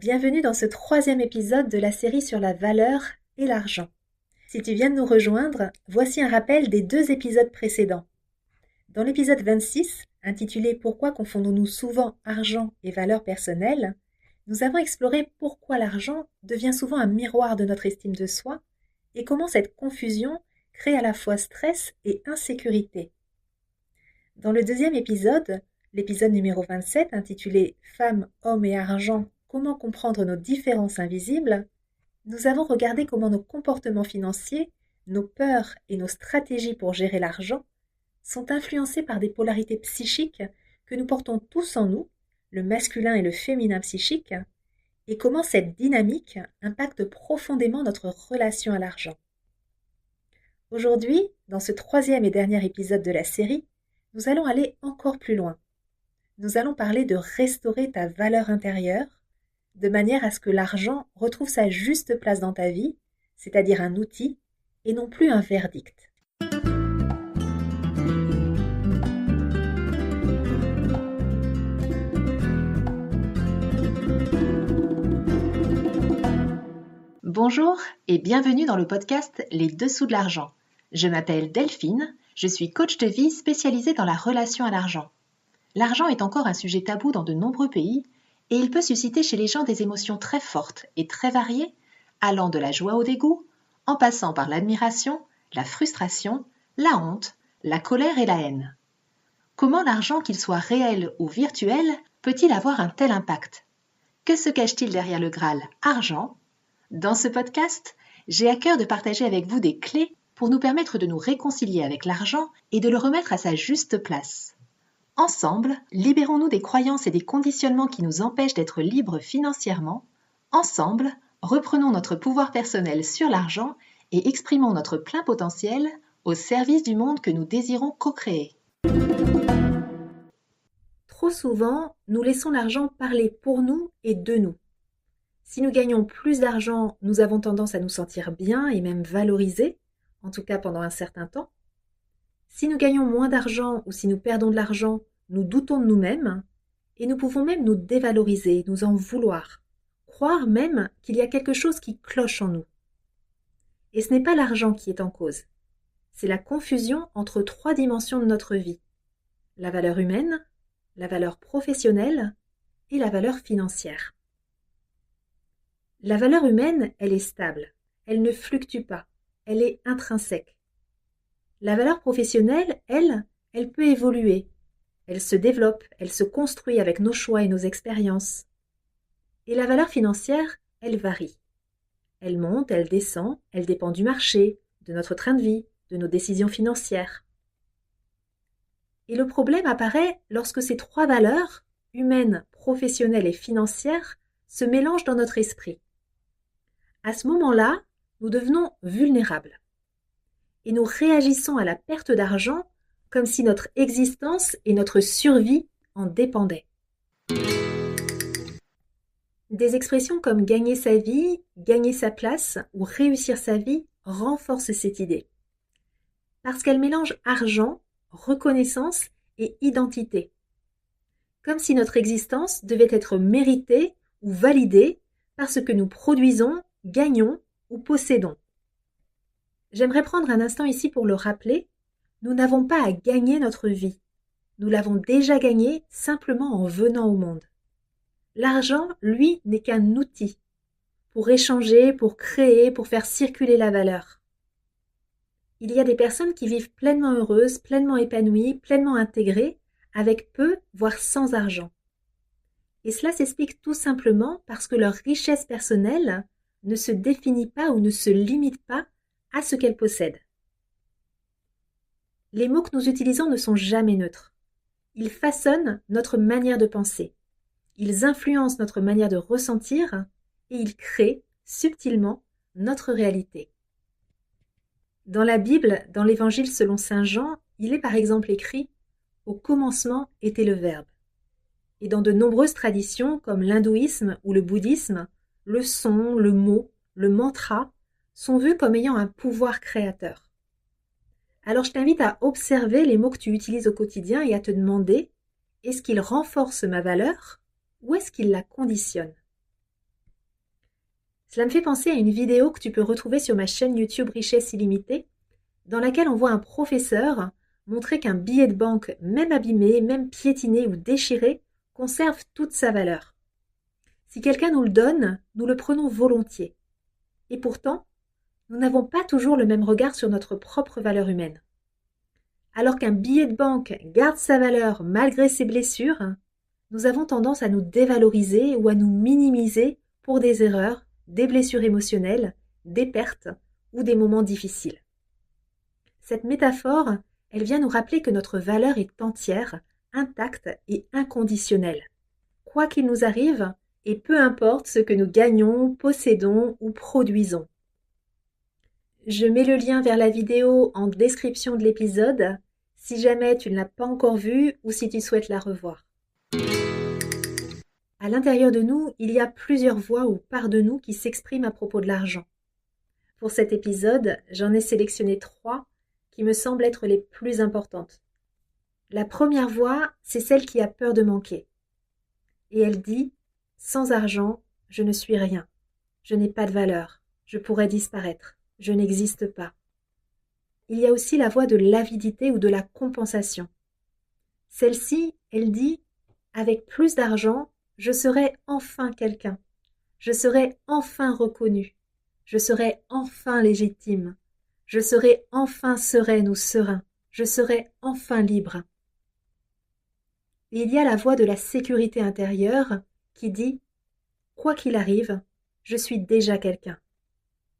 Bienvenue dans ce 3e épisode de la série sur la valeur et l'argent. Si tu viens de nous rejoindre, voici un rappel des 2 épisodes précédents. Dans l'épisode 26, intitulé « Pourquoi confondons-nous souvent argent et valeur personnelle ?», nous avons exploré pourquoi l'argent devient souvent un miroir de notre estime de soi et comment cette confusion crée à la fois stress et insécurité. Dans le 2e épisode, l'épisode numéro 27, intitulé « Femmes, hommes et argent, comment comprendre nos différences invisibles ?», nous avons regardé comment nos comportements financiers, nos peurs et nos stratégies pour gérer l'argent sont influencés par des polarités psychiques que nous portons tous en nous, le masculin et le féminin psychique, et comment cette dynamique impacte profondément notre relation à l'argent. Aujourd'hui, dans ce 3e et dernier épisode de la série, nous allons aller encore plus loin. Nous allons parler de restaurer ta valeur intérieure, de manière à ce que l'argent retrouve sa juste place dans ta vie, c'est-à-dire un outil, et non plus un verdict. Bonjour et bienvenue dans le podcast Les Dessous de l'argent. Je m'appelle Delphine, je suis coach de vie spécialisée dans la relation à l'argent. L'argent est encore un sujet tabou dans de nombreux pays et il peut susciter chez les gens des émotions très fortes et très variées, allant de la joie au dégoût, en passant par l'admiration, la frustration, la honte, la colère et la haine. Comment l'argent, qu'il soit réel ou virtuel, peut-il avoir un tel impact ? Que se cache-t-il derrière le Graal argent ? Dans ce podcast, j'ai à cœur de partager avec vous des clés pour nous permettre de nous réconcilier avec l'argent et de le remettre à sa juste place. Ensemble, libérons-nous des croyances et des conditionnements qui nous empêchent d'être libres financièrement. Ensemble, reprenons notre pouvoir personnel sur l'argent et exprimons notre plein potentiel au service du monde que nous désirons co-créer. Trop souvent, nous laissons l'argent parler pour nous et de nous. Si nous gagnons plus d'argent, nous avons tendance à nous sentir bien et même valorisés, en tout cas pendant un certain temps. Si nous gagnons moins d'argent ou si nous perdons de l'argent, nous doutons de nous-mêmes et nous pouvons même nous dévaloriser, nous en vouloir, croire même qu'il y a quelque chose qui cloche en nous. Et ce n'est pas l'argent qui est en cause. C'est la confusion entre 3 dimensions de notre vie. La valeur humaine, la valeur professionnelle et la valeur financière. La valeur humaine, elle est stable, elle ne fluctue pas, elle est intrinsèque. La valeur professionnelle, elle peut évoluer, elle se développe, elle se construit avec nos choix et nos expériences. Et la valeur financière, elle varie. Elle monte, elle descend, elle dépend du marché, de notre train de vie, de nos décisions financières. Et le problème apparaît lorsque ces 3 valeurs, humaines, professionnelles et financières, se mélangent dans notre esprit. À ce moment-là, nous devenons vulnérables. Et nous réagissons à la perte d'argent comme si notre existence et notre survie en dépendaient. Des expressions comme gagner sa vie, gagner sa place ou réussir sa vie renforcent cette idée. Parce qu'elles mélangent argent, reconnaissance et identité. Comme si notre existence devait être méritée ou validée par ce que nous produisons, gagnons ou possédons. J'aimerais prendre un instant ici pour le rappeler, nous n'avons pas à gagner notre vie. Nous l'avons déjà gagnée simplement en venant au monde. L'argent, lui, n'est qu'un outil pour échanger, pour créer, pour faire circuler la valeur. Il y a des personnes qui vivent pleinement heureuses, pleinement épanouies, pleinement intégrées, avec peu, voire sans argent. Et cela s'explique tout simplement parce que leur richesse personnelle ne se définit pas ou ne se limite pas à ce qu'elle possède. Les mots que nous utilisons ne sont jamais neutres. Ils façonnent notre manière de penser. Ils influencent notre manière de ressentir et ils créent subtilement notre réalité. Dans la Bible, dans l'Évangile selon saint Jean, il est par exemple écrit « Au commencement était le Verbe ». Et dans de nombreuses traditions comme l'hindouisme ou le bouddhisme, le son, le mot, le mantra sont vus comme ayant un pouvoir créateur. Alors je t'invite à observer les mots que tu utilises au quotidien et à te demander, est-ce qu'ils renforcent ma valeur ou est-ce qu'ils la conditionnent ? Cela me fait penser à une vidéo que tu peux retrouver sur ma chaîne YouTube Richesse Illimitée, dans laquelle on voit un professeur montrer qu'un billet de banque, même abîmé, même piétiné ou déchiré, conserve toute sa valeur. Si quelqu'un nous le donne, nous le prenons volontiers. Et pourtant, nous n'avons pas toujours le même regard sur notre propre valeur humaine. Alors qu'un billet de banque garde sa valeur malgré ses blessures, nous avons tendance à nous dévaloriser ou à nous minimiser pour des erreurs, des blessures émotionnelles, des pertes ou des moments difficiles. Cette métaphore, elle vient nous rappeler que notre valeur est entière, intacte et inconditionnelle. Quoi qu'il nous arrive, et peu importe ce que nous gagnons, possédons ou produisons. Je mets le lien vers la vidéo en description de l'épisode, si jamais tu ne l'as pas encore vue ou si tu souhaites la revoir. À l'intérieur de nous, il y a plusieurs voix ou parts de nous qui s'expriment à propos de l'argent. Pour cet épisode, j'en ai sélectionné 3 qui me semblent être les plus importantes. La première voix, c'est celle qui a peur de manquer. Et elle dit « Sans argent, je ne suis rien. Je n'ai pas de valeur. Je pourrais disparaître. Je n'existe pas. » Il y a aussi la voix de l'avidité ou de la compensation. Celle-ci, elle dit « Avec plus d'argent, je serai enfin quelqu'un. Je serai enfin reconnu. Je serai enfin légitime. Je serai enfin sereine ou serein. Je serai enfin libre. » Et il y a la voix de la sécurité intérieure qui dit « Quoi qu'il arrive, je suis déjà quelqu'un.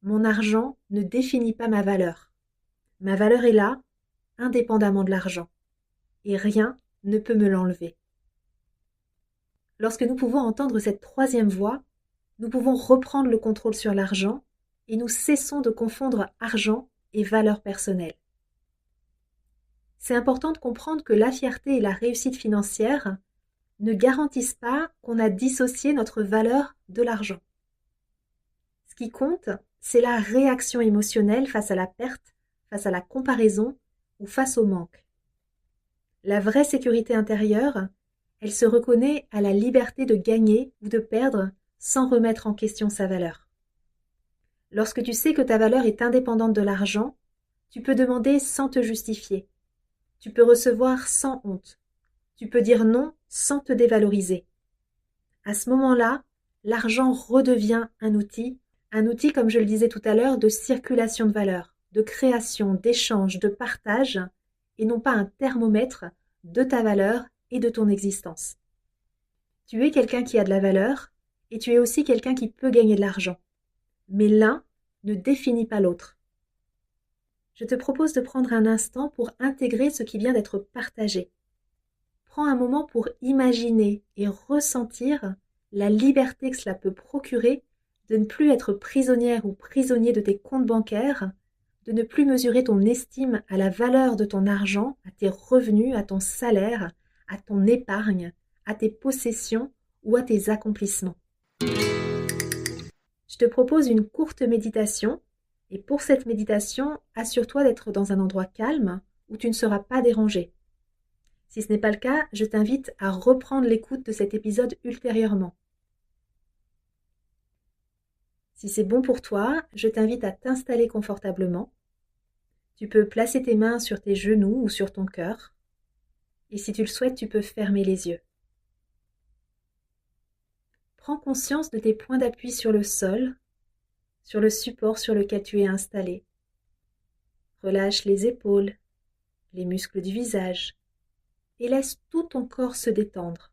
Mon argent ne définit pas ma valeur. Ma valeur est là, indépendamment de l'argent. Et rien ne peut me l'enlever. » Lorsque nous pouvons entendre cette troisième voix, nous pouvons reprendre le contrôle sur l'argent et nous cessons de confondre argent et valeur personnelle. C'est important de comprendre que la fierté et la réussite financière ne garantissent pas qu'on a dissocié notre valeur de l'argent. Ce qui compte, c'est la réaction émotionnelle face à la perte, face à la comparaison ou face au manque. La vraie sécurité intérieure, elle se reconnaît à la liberté de gagner ou de perdre sans remettre en question sa valeur. Lorsque tu sais que ta valeur est indépendante de l'argent, tu peux demander sans te justifier. Tu peux recevoir sans honte. Tu peux dire non sans te dévaloriser. À ce moment-là, l'argent redevient un outil comme je le disais tout à l'heure, de circulation de valeur, de création, d'échange, de partage, et non pas un thermomètre de ta valeur et de ton existence. Tu es quelqu'un qui a de la valeur, et tu es aussi quelqu'un qui peut gagner de l'argent. Mais l'un ne définit pas l'autre. Je te propose de prendre un instant pour intégrer ce qui vient d'être partagé. Prends un moment pour imaginer et ressentir la liberté que cela peut procurer de ne plus être prisonnière ou prisonnier de tes comptes bancaires, de ne plus mesurer ton estime à la valeur de ton argent, à tes revenus, à ton salaire, à ton épargne, à tes possessions ou à tes accomplissements. Je te propose une courte méditation. Et pour cette méditation, assure-toi d'être dans un endroit calme où tu ne seras pas dérangé. Si ce n'est pas le cas, je t'invite à reprendre l'écoute de cet épisode ultérieurement. Si c'est bon pour toi, je t'invite à t'installer confortablement. Tu peux placer tes mains sur tes genoux ou sur ton cœur. Et si tu le souhaites, tu peux fermer les yeux. Prends conscience de tes points d'appui sur le sol, sur le support sur lequel tu es installé. Relâche les épaules, les muscles du visage et laisse tout ton corps se détendre.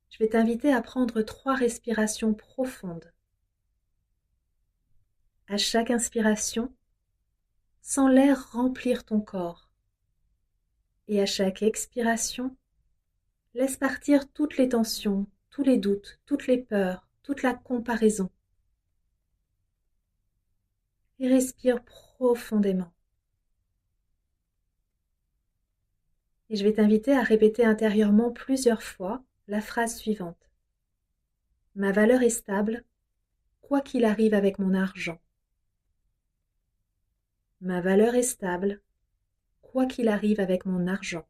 Je vais t'inviter à prendre 3 respirations profondes. À chaque inspiration, sens l'air remplir ton corps. Et à chaque expiration, laisse partir toutes les tensions, tous les doutes, toutes les peurs, toute la comparaison. Et respire profondément. Et je vais t'inviter à répéter intérieurement plusieurs fois la phrase suivante. Ma valeur est stable, quoi qu'il arrive avec mon argent. Ma valeur est stable, quoi qu'il arrive avec mon argent.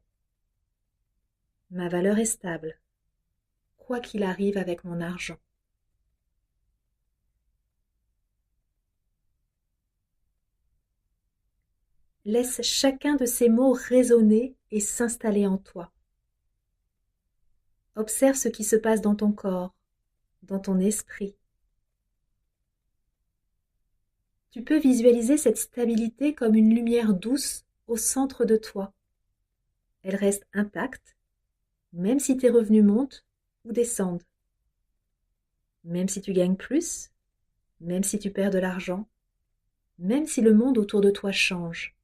Ma valeur est stable, quoi qu'il arrive avec mon argent. Laisse chacun de ces mots résonner et s'installer en toi. Observe ce qui se passe dans ton corps, dans ton esprit. Tu peux visualiser cette stabilité comme une lumière douce au centre de toi. Elle reste intacte, même si tes revenus montent ou descendent. Même si tu gagnes plus, même si tu perds de l'argent, même si le monde autour de toi change.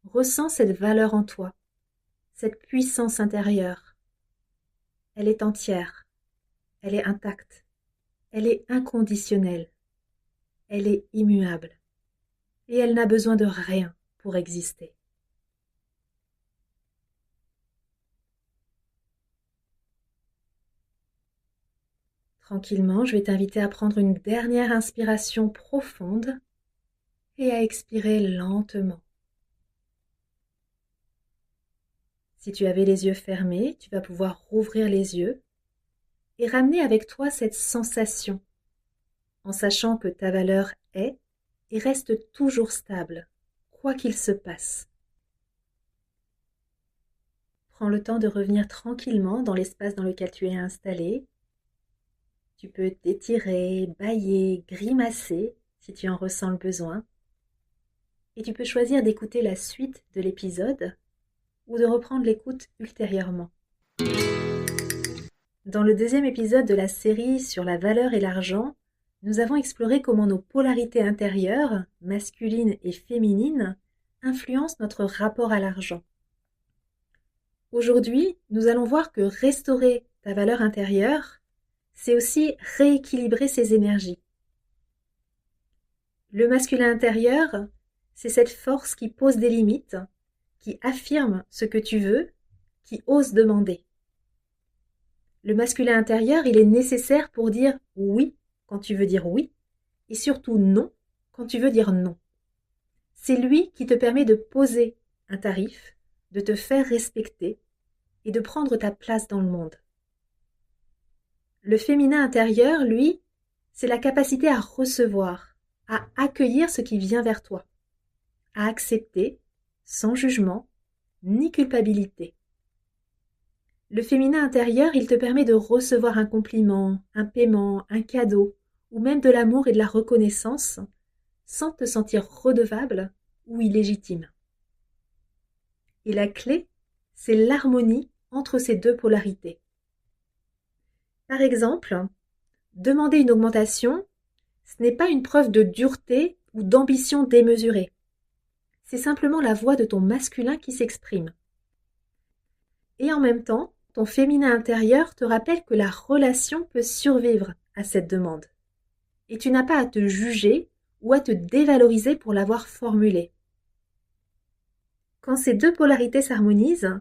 Ressens cette valeur en toi, cette puissance intérieure. Elle est entière, elle est intacte, elle est inconditionnelle, elle est immuable, et elle n'a besoin de rien pour exister. Tranquillement, je vais t'inviter à prendre une dernière inspiration profonde et à expirer lentement. Si tu avais les yeux fermés, tu vas pouvoir rouvrir les yeux et ramener avec toi cette sensation, en sachant que ta valeur est et reste toujours stable, quoi qu'il se passe. Prends le temps de revenir tranquillement dans l'espace dans lequel tu es installé. Tu peux t'étirer, bâiller, grimacer si tu en ressens le besoin. Et tu peux choisir d'écouter la suite de l'épisode ou de reprendre l'écoute ultérieurement. Dans le deuxième épisode de la série sur la valeur et l'argent, nous avons exploré comment nos polarités intérieures, masculines et féminines, influencent notre rapport à l'argent. Aujourd'hui, nous allons voir que restaurer ta valeur intérieure, c'est aussi rééquilibrer ses énergies. Le masculin intérieur, c'est cette force qui pose des limites, qui affirme ce que tu veux, qui ose demander. Le masculin intérieur, il est nécessaire pour dire oui quand tu veux dire oui, et surtout non quand tu veux dire non. C'est lui qui te permet de poser un tarif, de te faire respecter et de prendre ta place dans le monde. Le féminin intérieur, lui, c'est la capacité à recevoir, à accueillir ce qui vient vers toi, à accepter, sans jugement, ni culpabilité. Le féminin intérieur, il te permet de recevoir un compliment, un paiement, un cadeau, ou même de l'amour et de la reconnaissance, sans te sentir redevable ou illégitime. Et la clé, c'est l'harmonie entre ces deux polarités. Par exemple, demander une augmentation, ce n'est pas une preuve de dureté ou d'ambition démesurée. C'est simplement la voix de ton masculin qui s'exprime. Et en même temps, ton féminin intérieur te rappelle que la relation peut survivre à cette demande. Et tu n'as pas à te juger ou à te dévaloriser pour l'avoir formulée. Quand ces deux polarités s'harmonisent,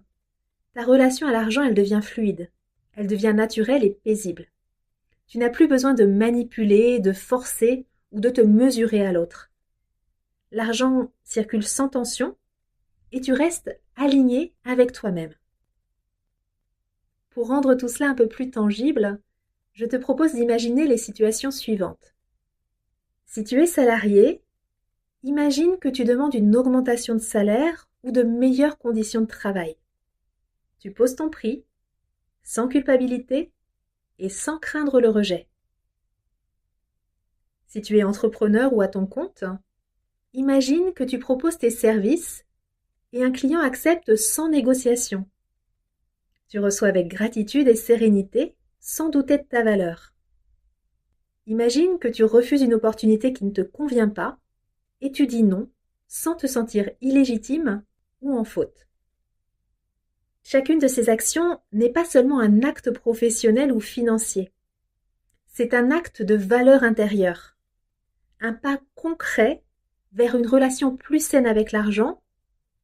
ta relation à l'argent, elle devient fluide, elle devient naturelle et paisible. Tu n'as plus besoin de manipuler, de forcer ou de te mesurer à l'autre. L'argent circule sans tension et tu restes aligné avec toi-même. Pour rendre tout cela un peu plus tangible, je te propose d'imaginer les situations suivantes. Si tu es salarié, imagine que tu demandes une augmentation de salaire ou de meilleures conditions de travail. Tu poses ton prix, sans culpabilité et sans craindre le rejet. Si tu es entrepreneur ou à ton compte, imagine que tu proposes tes services et un client accepte sans négociation. Tu reçois avec gratitude et sérénité, sans douter de ta valeur. Imagine que tu refuses une opportunité qui ne te convient pas et tu dis non, sans te sentir illégitime ou en faute. Chacune de ces actions n'est pas seulement un acte professionnel ou financier. C'est un acte de valeur intérieure. Un pas concret vers une relation plus saine avec l'argent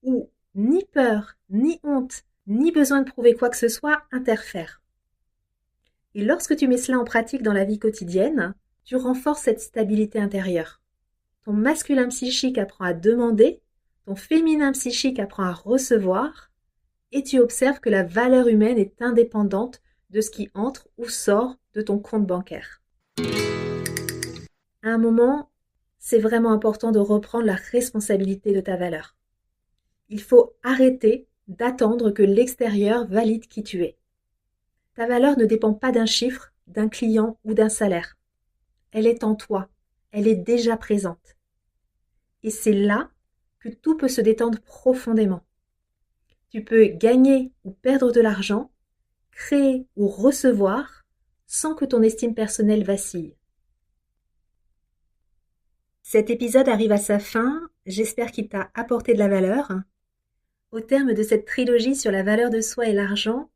où ni peur, ni honte, ni besoin de prouver quoi que ce soit interfèrent. Et lorsque tu mets cela en pratique dans la vie quotidienne, tu renforces cette stabilité intérieure. Ton masculin psychique apprend à demander, ton féminin psychique apprend à recevoir, et tu observes que la valeur humaine est indépendante de ce qui entre ou sort de ton compte bancaire. À un moment, c'est vraiment important de reprendre la responsabilité de ta valeur. Il faut arrêter d'attendre que l'extérieur valide qui tu es. Ta valeur ne dépend pas d'un chiffre, d'un client ou d'un salaire. Elle est en toi, elle est déjà présente. Et c'est là que tout peut se détendre profondément. Tu peux gagner ou perdre de l'argent, créer ou recevoir, sans que ton estime personnelle vacille. Cet épisode arrive à sa fin, j'espère qu'il t'a apporté de la valeur. Au terme de cette trilogie sur la valeur de soi et l'argent,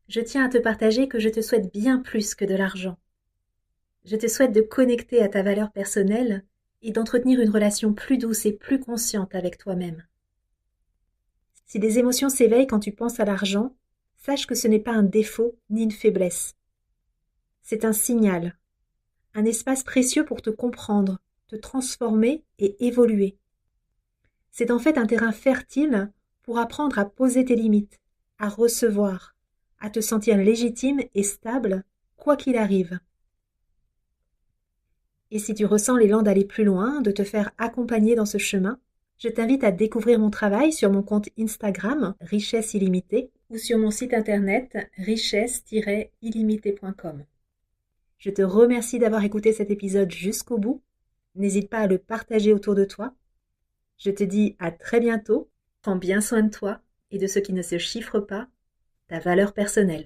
je tiens à te partager que je te souhaite bien plus que de l'argent. Je te souhaite de connecter à ta valeur personnelle et d'entretenir une relation plus douce et plus consciente avec toi-même. Si des émotions s'éveillent quand tu penses à l'argent, sache que ce n'est pas un défaut ni une faiblesse. C'est un signal, un espace précieux pour te comprendre, te transformer et évoluer. C'est en fait un terrain fertile pour apprendre à poser tes limites, à recevoir, à te sentir légitime et stable, quoi qu'il arrive. Et si tu ressens l'élan d'aller plus loin, de te faire accompagner dans ce chemin, je t'invite à découvrir mon travail sur mon compte Instagram, Richesse Illimitée, ou sur mon site internet, richesse-illimitée.com. Je te remercie d'avoir écouté cet épisode jusqu'au bout. N'hésite pas à le partager autour de toi. Je te dis à très bientôt. Prends bien soin de toi et de ce qui ne se chiffre pas, ta valeur personnelle.